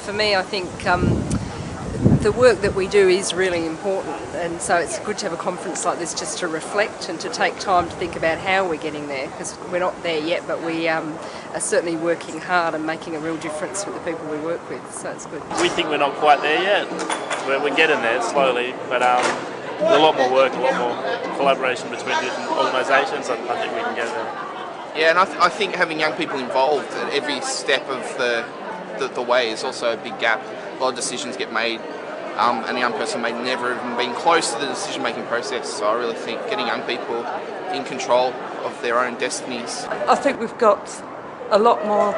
for me, I think the work that we do is really important, and so it's good to have a conference like this just to reflect and to take time to think about how we're getting there, because we're not there yet, but we are certainly working hard and making a real difference with the people we work with, so it's good. We think we're not quite there yet. We're getting there slowly, but there's a lot more work, a lot more collaboration between different organisations. I think we can get there. Yeah, and I think having young people involved at every step of the way is also a big gap. A lot of decisions get made, and a young person may never even been close to the decision-making process. So I really think getting young people in control of their own destinies. I think we've got a lot more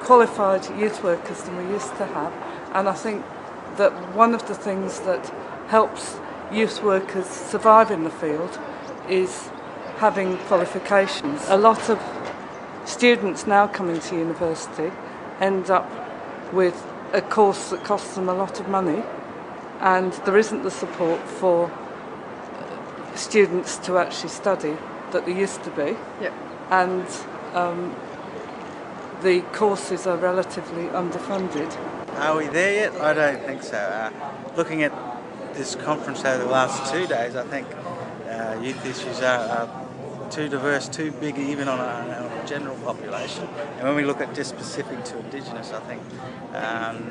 qualified youth workers than we used to have, and I think that one of the things that helps youth workers survive in the field is having qualifications. A lot of students now coming to university end up with a course that costs them a lot of money, and there isn't the support for students to actually study that there used to be. Yep. And the courses are relatively underfunded. Are we there yet? I don't think so. Looking at this conference over the last 2 days, I think youth issues are too diverse, too big even on a general population. And when we look at just specific to Indigenous, I think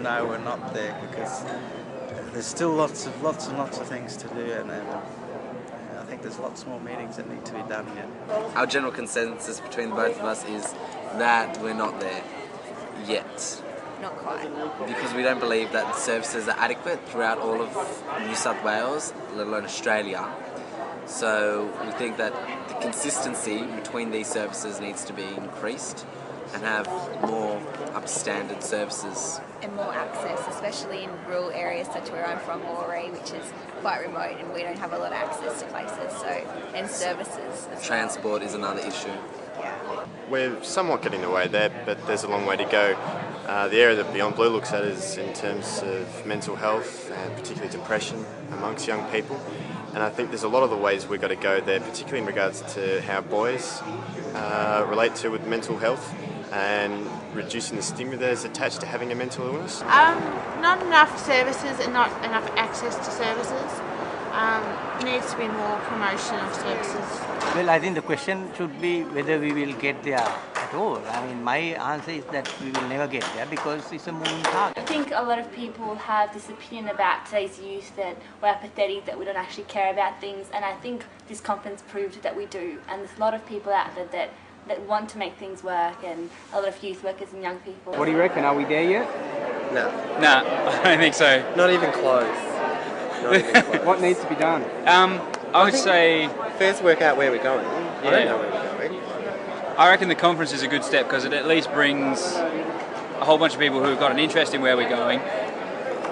no, we're not there, because there's still lots and lots of things to do, and I think there's lots more meetings that need to be done yet. Our general consensus between both of us is that we're not there yet. Not quite. Because we don't believe that the services are adequate throughout all of New South Wales, let alone Australia. So we think that the consistency between these services needs to be increased and have more up-standard services. And more access, especially in rural areas such where I'm from, Moree, which is quite remote, and we don't have a lot of access to places, and services as Transport is another issue. Yeah. We're somewhat getting away there, but there's a long way to go. The area that Beyond Blue looks at is in terms of mental health and particularly depression amongst young people. And I think there's a lot of the ways we've got to go there, particularly in regards to how boys relate to with mental health and reducing the stigma that is attached to having a mental illness. Not enough services and not enough access to services. Needs to be more promotion of services. Well, I think the question should be whether we will get there at all. I mean, my answer is that we will never get there because it's a moving target. I think a lot of people have this opinion about today's youth that we're apathetic, that we don't actually care about things, and I think this conference proved that we do. And there's a lot of people out there that want to make things work, and a lot of youth workers and young people. What do you reckon? Are we there yet? No. Nah, I don't think so. Not even close. What needs to be done? I would say first work out where we're going. I don't know where we're going. I reckon the conference is a good step because it at least brings a whole bunch of people who've got an interest in where we're going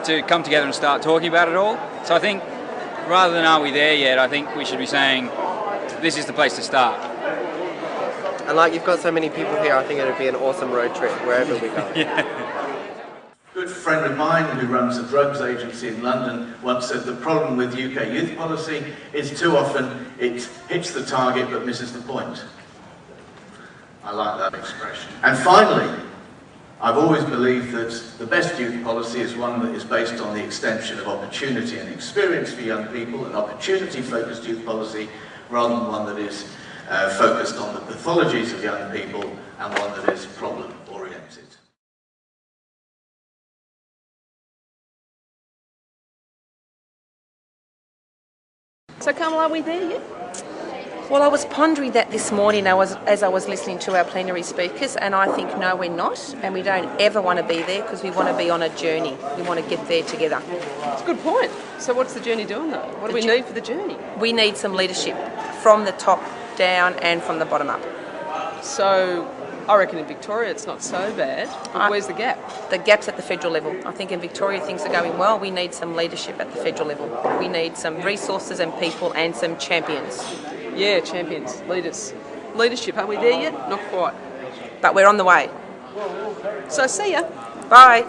to come together and start talking about it all. So I think rather than are we there yet, I think we should be saying this is the place to start. And like you've got so many people here, I think it would be an awesome road trip wherever we go. Yeah. A good friend of mine who runs a drugs agency in London once said the problem with UK youth policy is too often it hits the target but misses the point. I like that expression. And finally, I've always believed that the best youth policy is one that is based on the extension of opportunity and experience for young people, an opportunity-focused youth policy, rather than one that is focused on the pathologies of young people and one that is problem-oriented. So Carmel, are we there yet? Well, I was pondering that this morning as I was listening to our plenary speakers, and I think no, we're not, and we don't ever want to be there because we want to be on a journey. We want to get there together. That's a good point. So what's the journey doing though? What do we need for the journey? We need some leadership from the top down and from the bottom up. So I reckon in Victoria it's not so bad, but where's the gap? The gap's at the federal level. I think in Victoria things are going well. We need some leadership at the federal level. We need some resources and people and some champions. Yeah, champions, leaders. Leadership, are we there yet? Not quite. But we're on the way. So see ya. Bye.